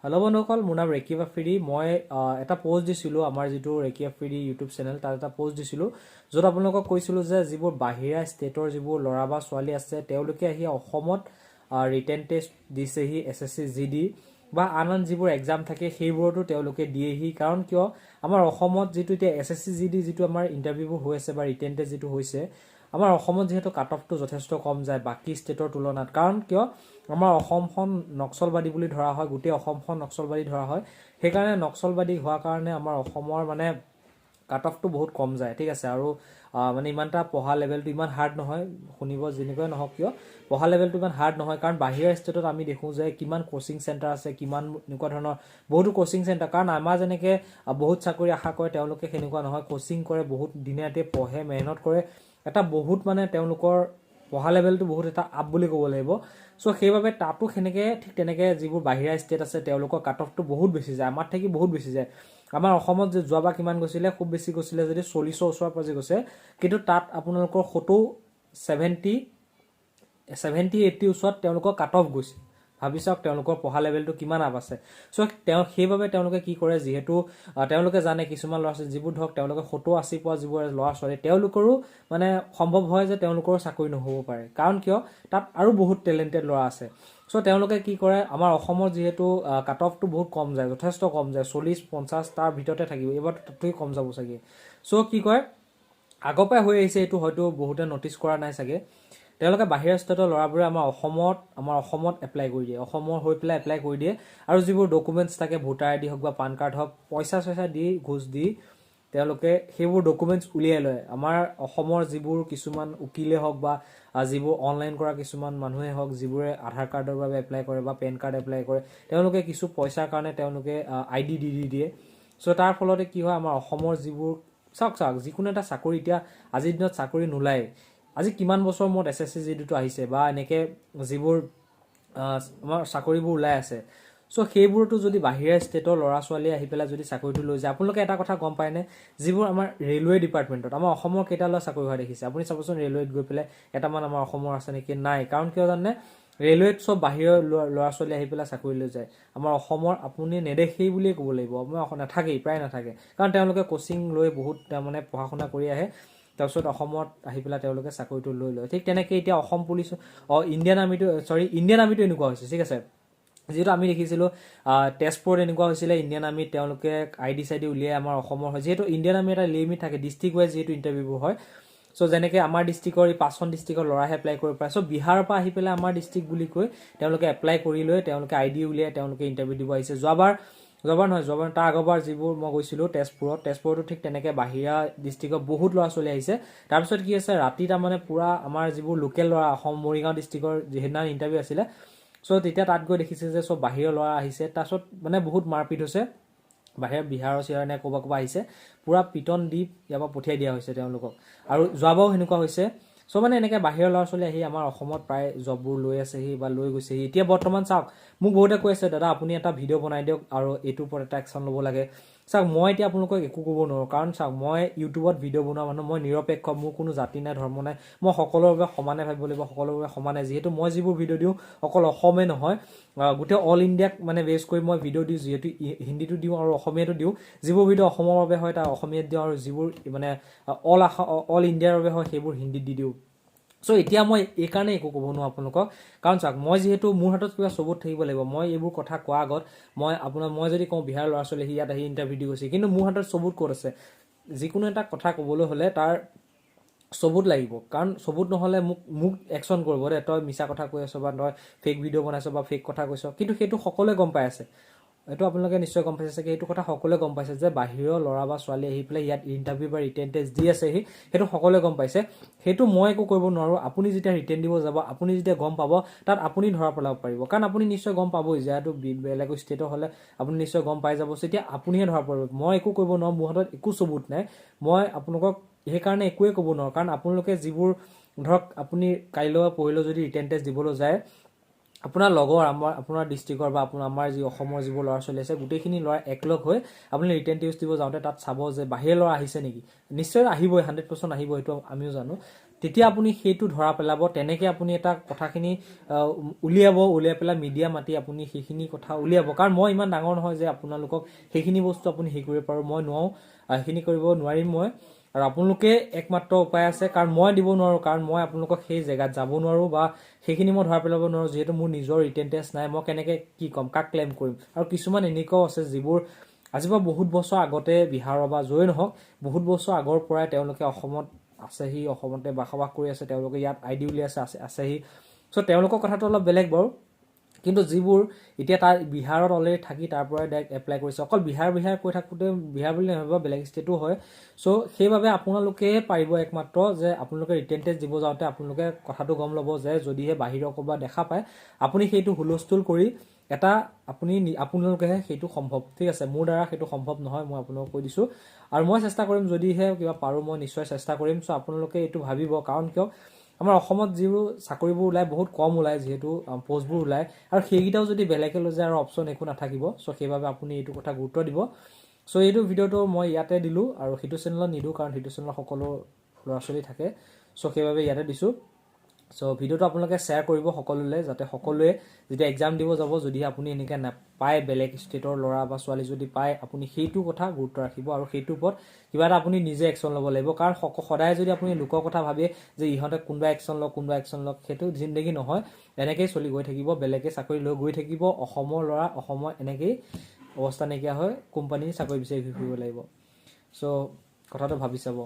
Hello' বন্ধুসকল, মোৰ নাম ৰেকিব আফ্ৰিদি। মই এটা পোষ্ট দিছিলোঁ আমাৰ যিটো ৰেকি আফ্ৰিদি ইউটিউব চেনেল, তাত এটা পোষ্ট দিছিলোঁ য'ত আপোনালোকক কৈছিলোঁ যে যিবোৰ বাহিৰা ষ্টেটৰ যিবোৰ ল'ৰা বা ছোৱালী আছে তেওঁলোকে আহি অসমত ৰিটেন টেষ্ট দিছেহি, SSC GD বা আন যিবোৰ এক্সাম থাকে সেইবোৰতো তেওঁলোকে দিয়েহি। কাৰণ কিয় আমাৰ অসমত যিটো এতিয়া SSC GD যিটো আমাৰ ইণ্টাৰভিউবোৰ হৈ আছে বা ৰিটেন টেষ্ট যিটো হৈছে, আমাৰ অসমত যিহেতু কাট অফটো যথেষ্ট কম যায় বাকী ষ্টেটৰ তুলনাত। কাৰণ কিয় আমাৰ অসমখন নক্সলবাদী বুলি ধৰা হয়, গোটেই অসমখন নক্সলবাদী ধৰা হয়। সেইকাৰণে নক্সলবাদী হোৱাৰ কাৰণে আমাৰ অসমৰ মানে কাট অফটো বহুত কম যায়, ঠিক আছে। আৰু মানে ইমান এটা পঢ়া লেভেলটো ইমান হাৰ্ড নহয়, শুনিব যেনেকুৱাই নহওক কিয় পঢ়া লেভেলটো ইমান হাৰ্ড নহয়। কাৰণ বাহিৰৰ ষ্টেটত আমি দেখোঁ যে কিমান কোচিং চেণ্টাৰ আছে, কিমান এনেকুৱা ধৰণৰ বহুতো কোচিং চেণ্টাৰ। কাৰণ আমাৰ যেনেকৈ বহুত চাকৰি আশা কৰে তেওঁলোকে সেনেকুৱা নহয়, কোচিং কৰে, বহুত দিনে ৰাতিয়ে পঢ়ে, মেহনত কৰে, এটা বহুত মানে তেওঁলোকৰ পঢ়া লেভেলটো বহুত এটা আপ বুলি ক'ব লাগিব। চ' সেইবাবে তাতো সেনেকৈ ঠিক তেনেকৈ যিবোৰ বাহিৰা ষ্টেট আছে তেওঁলোকৰ কাট অফটো বহুত বেছি যায়, আমাৰ থাকি বহুত বেছি যায়। আমাৰ অসমত যে যোৱাবাৰ কিমান গৈছিলে, খুব বেছি গৈছিলে যদি 40ৰ ওচৰৰ পাজি গৈছে, কিন্তু তাত আপোনালোকৰ 70-80 ওচৰত তেওঁলোকৰ কাট অফ গৈছে। ভাবি চাওক তেওঁলোকৰ পঢ়া লেভেলটো কিমান আপ আছে। চ' সেইবাবে তেওঁলোকে কি কৰে, যিহেতু তেওঁলোকে জানে কিছুমান ল'ৰা ছোৱালী যিবোৰ ধৰক তেওঁলোকে 70-80 পোৱা যিবোৰ ল'ৰা ছোৱালী তেওঁলোকৰো মানে সম্ভৱ হয় যে তেওঁলোকৰো চাকৰি নহ'ব পাৰে। কাৰণ কিয় তাত আৰু বহুত টেলেণ্টেড ল'ৰা আছে। চ' তেওঁলোকে কি কৰে, আমাৰ অসমৰ যিহেতু কাট অফটো বহুত কম যায়, যথেষ্ট কম যায়, 40-50 তাৰ ভিতৰতে থাকিব, এইবাৰ তাতকৈ কম যাব চাগে। চ' কি কয়, আগৰ পৰাই হৈ আহিছে, এইটো হয়তো বহুতে নটিচ কৰা নাই চাগে, তেওঁলোকে বাহিৰৰ ষ্টেটৰ ল'ৰাবোৰে আমাৰ অসমত এপ্লাই কৰি দিয়ে, অসমৰ হৈ পেলাই এপ্লাই কৰি দিয়ে। আৰু যিবোৰ ডকুমেণ্টছ থাকে, ভোটাৰ ID হওক বা পান কাৰ্ড হওক, পইচা চইচা দি ঘোচ দি তেওঁলোকে সেইবোৰ ডকুমেণ্টছ উলিয়াই লয়। আমাৰ অসমৰ যিবোৰ কিছুমান উকিলে হওক বা যিবোৰ অনলাইন কৰা কিছুমান মানুহে হওক, যিবোৰে আধাৰ কাৰ্ডৰ বাবে এপ্লাই কৰে বা পেন কাৰ্ড এপ্লাই কৰে, তেওঁলোকে কিছু পইচাৰ কাৰণে তেওঁলোকে ID দি দিয়ে। চ' তাৰ ফলতে কি হয়, আমাৰ অসমৰ যিবোৰ চাওক যিকোনো এটা চাকৰি, এতিয়া আজিৰ দিনত চাকৰি নোলায়। আজি কিমান বছৰ মূৰত SSC GDটো আহিছে বা এনেকৈ যিবোৰ আমাৰ চাকৰিবোৰ ওলাই আছে। চ' সেইবোৰতো যদি বাহিৰা ষ্টেটৰ ল'ৰা ছোৱালীয়ে আহি পেলাই যদি চাকৰিটো লৈ যায়, আপোনালোকে এটা কথা গম পায়নে, যিবোৰ আমাৰ ৰেলৱে ডিপাৰ্টমেণ্টত আমাৰ অসমৰ কেইটা ল'ৰা চাকৰি হোৱা দেখিছে আপুনি চাবচোন, ৰেলৱেত গৈ পেলাই এটামান আমাৰ অসমৰ আছে নেকি? নাই। কাৰণ কিয় জানে, ৰেলৱেত চব বাহিৰৰ ল'ৰা ছোৱালী আহি পেলাই চাকৰি লৈ যায়। আমাৰ অসমৰ আপুনি নেদেখেই বুলিয়ে ক'ব লাগিব, আমাৰ নাথাকেই, প্ৰায় নাথাকে। কাৰণ তেওঁলোকে কোচিং লৈ বহুত মানে পঢ়া শুনা কৰি আহে, তাৰপিছত অসমত আহি পেলাই তেওঁলোকে চাকৰিটো লৈ লয়। ঠিক তেনেকৈ এতিয়া অসম পুলিচ ইণ্ডিয়ান আৰ্মিটো এনেকুৱা হৈছে, ঠিক আছে। যিহেতু আমি দেখিছিলোঁ তেজপুৰত এনেকুৱা হৈছিলে, ইণ্ডিয়ান আৰ্মিত তেওঁলোকে ID উলিয়াই আমাৰ অসমৰ হয়। যিহেতু ইণ্ডিয়ান আৰ্মি এটা লিমিট থাকে, ডিষ্ট্ৰিক্ট ৱাইজ যিহেতু ইণ্টাৰভিউবোৰ হয়। চ' যেনেকৈ আমাৰ ডিষ্ট্ৰিক্টৰ 5খন ডিষ্ট্ৰিক্টৰ ল'ৰাহে এপ্লাই কৰিব পাৰে। চ' বিহাৰৰ পৰা আহি পেলাই আমাৰ ডিষ্ট্ৰিক্ট বুলি কৈ তেওঁলোকে এপ্লাই কৰি লৈ তেওঁলোকে ID উলিয়াই তেওঁলোকে ইণ্টাৰভিউ দিব আহিছে। যোৱাবাৰ তাৰ আগৰবাৰ যিবোৰ মই গৈছিলোঁ তেজপুৰতো ঠিক তেনেকৈ বাহিৰা ডিষ্ট্ৰিক্টৰ বহুত ল'ৰা ছোৱালী আহিছে। তাৰপিছত কি আছে, ৰাতি তাৰমানে পূৰা আমাৰ যিবোৰ লোকেল ল'ৰা, অসম মৰিগাঁও ডিষ্ট্ৰিক্টৰ যিদিনা ইণ্টাৰভিউ আছিলে, চ' তেতিয়া তাত গৈ দেখিছে যে চব বাহিৰৰ ল'ৰা আহিছে। তাৰপিছত মানে বহুত মাৰপিট হৈছে, বিহাৰৰ চিহাৰৰ নে ক'ৰবাৰ আহিছে, পূৰা পিটন দি ইয়াৰ পৰা পঠিয়াই দিয়া হৈছে তেওঁলোকক। আৰু যোৱাবাৰো সেনেকুৱা হৈছে। চ' মানে এনেকৈ বাহিৰৰ ল'ৰা ছোৱালী আহি আমাৰ অসমত প্ৰায় জববোৰ লৈ আছেহি বা লৈ গৈছেহি। এতিয়া বৰ্তমান চাওক, মোক বহুতে কৈ আছে, দাদা আপুনি এটা ভিডিঅ' বনাই দিয়ক আৰু এইটোৰ ওপৰত এটা একশ্যন ল'ব লাগে। চাওক, মই এতিয়া আপোনালোকক একো ক'ব নোৱাৰোঁ। কাৰণ চাওক, মই ইউটিউবত ভিডিঅ' বনোৱা মানুহ, মই নিৰপেক্ষ, মোৰ কোনো জাতি নাই, ধৰ্ম নাই, মই সকলোৰে বাবে সমানে ভাবিব লাগিব, সকলোৰে বাবে সমানে। যিহেতু মই যিবোৰ ভিডিঅ' দিওঁ অকল অসমে নহয়, গোটেই অল ইণ্ডিয়াক মানে বেছ কৰি মই ভিডিঅ' দিওঁ। যিহেতু হিন্দীটো দিওঁ আৰু অসমীয়াটো দিওঁ। যিবোৰ ভিডিঅ' অসমৰ বাবে হয় তাৰ অসমীয়াত দিওঁ, আৰু যিবোৰ মানে অল ইণ্ডিয়াৰ বাবে হয় সেইবোৰ হিন্দীত দি দিওঁ। চ' এতিয়া মই এইকাৰণে একো ক'ব নোৱাৰোঁ আপোনালোকক। কাৰণ চাওক, মই যিহেতু মোৰ হাতত কিবা চবুত থাকিব লাগিব। মই এইবোৰ কথা কোৱাৰ আগত মই যদি কওঁ বিহাৰৰ ল'ৰা ছোৱালী ইয়াত আহি ইণ্টাৰভিউ দি গৈছে, কিন্তু মোৰ হাতত চবুত ক'ত আছে? যিকোনো এটা কথা ক'বলৈ হ'লে তাৰ চবুত লাগিব। কাৰণ চবুত নহ'লে মোক একশ্যন কৰিব দে, তই মিছা কথা কৈ আছ বা তই ফেক ভিডিঅ' বনাইছ বা ফেক কথা কৈছ। কিন্তু সেইটো সকলোৱে গম পাই আছে, এইটো আপোনালোকে নিশ্চয় গম পাইছে চাগে। এইটো কথা সকলোৱে গম পাইছে যে বাহিৰৰ ল'ৰা বা ছোৱালী আহি পেলাই ইয়াত ইণ্টাৰভিউ বা ৰিটেন টেষ্ট দি আছেহি, সেইটো সকলোৱে গম পাইছে। সেইটো মই একো কৰিব নোৱাৰোঁ। আপুনি যেতিয়া ৰিটেন দিব যাব, আপুনি যেতিয়া গম পাব, তাত আপুনি ধৰা পেলাব পাৰিব। কাৰণ আপুনি নিশ্চয় গম পাবই, যিহেতু বেলেগ ষ্টেটৰ হ'লে আপুনি নিশ্চয় গম পাই যাব। তেতিয়া আপুনিহে ধৰা পৰিব। মই একো কৰিব নোৱাৰোঁ, মোৰ হাতত একো চবুত নাই। মই আপোনালোকক সেইকাৰণে একোৱে ক'ব নোৱাৰোঁ। কাৰণ আপোনালোকে যিবোৰ ধৰক, আপুনি কাইলৈ বা পৰহিলৈ যদি ৰিটেন টেষ্ট দিবলৈ যায়, আপোনাৰ লগৰ আপোনাৰ ডিষ্ট্ৰিক্টৰ বা আমাৰ যি অসমৰ যিবোৰ ল'ৰা ছোৱালী আছে, গোটেইখিনি ল'ৰা একলগ হৈ আপুনি ৰিটেন টেষ্ট দিব যাওঁতে তাত চাব যে বাহিৰৰ ল'ৰা আহিছে নেকি। নিশ্চয় আহিবই, 100% আহিব, সেইটো আমিও জানো। তেতিয়া আপুনি সেইটো ধৰা পেলাব। তেনেকৈ আপুনি এটা কথাখিনি উলিয়াই পেলাই মিডিয়া মাতি আপুনি সেইখিনি কথা উলিয়াব। কাৰণ মই ইমান ডাঙৰ নহয় যে আপোনালোকক সেইখিনি বস্তু আপুনি হেৰি কৰিব পাৰোঁ, মই নোৱাৰোঁ, সেইখিনি কৰিব নোৱাৰিম মই। আৰু আপোনালোকে একমাত্ৰ উপায় আছে, কাৰণ মই দিব নোৱাৰোঁ, কাৰণ মই আপোনালোকক সেই জেগাত যাব নোৱাৰোঁ বা সেইখিনি মই ধৰা পেলাব নোৱাৰোঁ, যিহেতু মোৰ নিজৰ ৰিটেন টেষ্ট নাই। মই কেনেকৈ কি ক'ম, কাক ক্লেইম কৰিম? আৰু কিছুমান এনেকুৱাও আছে যিবোৰ আজিৰ পৰা বহুত বছৰ আগতে বিহাৰৰ বা য'ই নহওক বহুত বছৰ আগৰ পৰাই তেওঁলোকে অসমত আছেহি, অসমতে বসবাস কৰি আছে, তেওঁলোকে ইয়াত ID উলিয়াইছে আছেহি। চ' তেওঁলোকৰ কথাটো অলপ বেলেগ বাৰু। কিন্তু যিবোৰ এতিয়া তাৰ বিহাৰত অলৰেডি থাকি তাৰ পৰাই ডাইৰেক্ট এপ্লাই কৰিছে, অকল বিহাৰ কৈ থাকোঁতে বিহাৰ বুলি নহয়, বেলেগ ষ্টেটো হয়। চ' সেইবাবে আপোনালোকে পাৰিব একমাত্ৰ যে আপোনালোকে ৰিটেন টেষ্ট দিব যাওঁতে আপোনালোকে কথাটো গম ল'ব যে যদিহে বাহিৰৰ ক'ৰবাত দেখা পায়, আপুনি সেইটো হুলস্থুল কৰি এটা আপোনালোকেহে সেইটো সম্ভৱ, ঠিক আছে? মোৰ দ্বাৰা সেইটো সম্ভৱ নহয়, মই আপোনালোকক কৈ দিছোঁ। আৰু মই চেষ্টা কৰিম, যদিহে কিবা পাৰোঁ মই নিশ্চয় চেষ্টা কৰিম। চ' আপোনালোকে এইটো ভাবিব, কাৰণ কিয় আমাৰ অসমত যিবোৰ চাকৰিবোৰ ওলায় বহুত কম ওলায়, যিহেতু পষ্টবোৰ ওলায়, আৰু সেইকেইটাও যদি বেলেগে লৈ যায় আৰু অপশ্যন একো নাথাকিব। চ' সেইবাবে আপুনি এইটো কথা গুৰুত্ব দিব। চ' এইটো ভিডিঅ'টো মই ইয়াতে দিলোঁ, আৰু সেইটো চেনেলত নিদিওঁ, কাৰণ সেইটো চেনেলত সকলো ল'ৰা ছোৱালী থাকে। চ' সেইবাবে ইয়াতে দিছোঁ। চ' ভিডিঅ'টো আপোনালোকে শ্বেয়াৰ কৰিব সকলোলৈ, যাতে সকলোৱে যেতিয়া এক্সাম দিব যাব, যদিহে আপুনি এনেকৈ নাপায়, বেলেগ ষ্টেটৰ ল'ৰা বা ছোৱালী যদি পায়, আপুনি সেইটো কথা গুৰুত্ব ৰাখিব আৰু সেইটোৰ ওপৰত কিবা এটা আপুনি নিজে একশ্যন ল'ব লাগিব। কাৰণ সদায় যদি আপুনি লোকৰ কথা ভাবে যে ইহঁতে কোনোবা একশ্যন লওক, সেইটো জিন্দগী নহয়। এনেকেই চলি গৈ থাকিব, বেলেগে চাকৰি লৈ গৈ থাকিব, অসমৰ ল'ৰা অসমৰ এনেকেই অৱস্থা নাইকিয়া হয়, কোম্পানী চাকৰি বিচাৰি ঘূৰি ফুৰিব লাগিব। চ' কথাটো ভাবি চাব।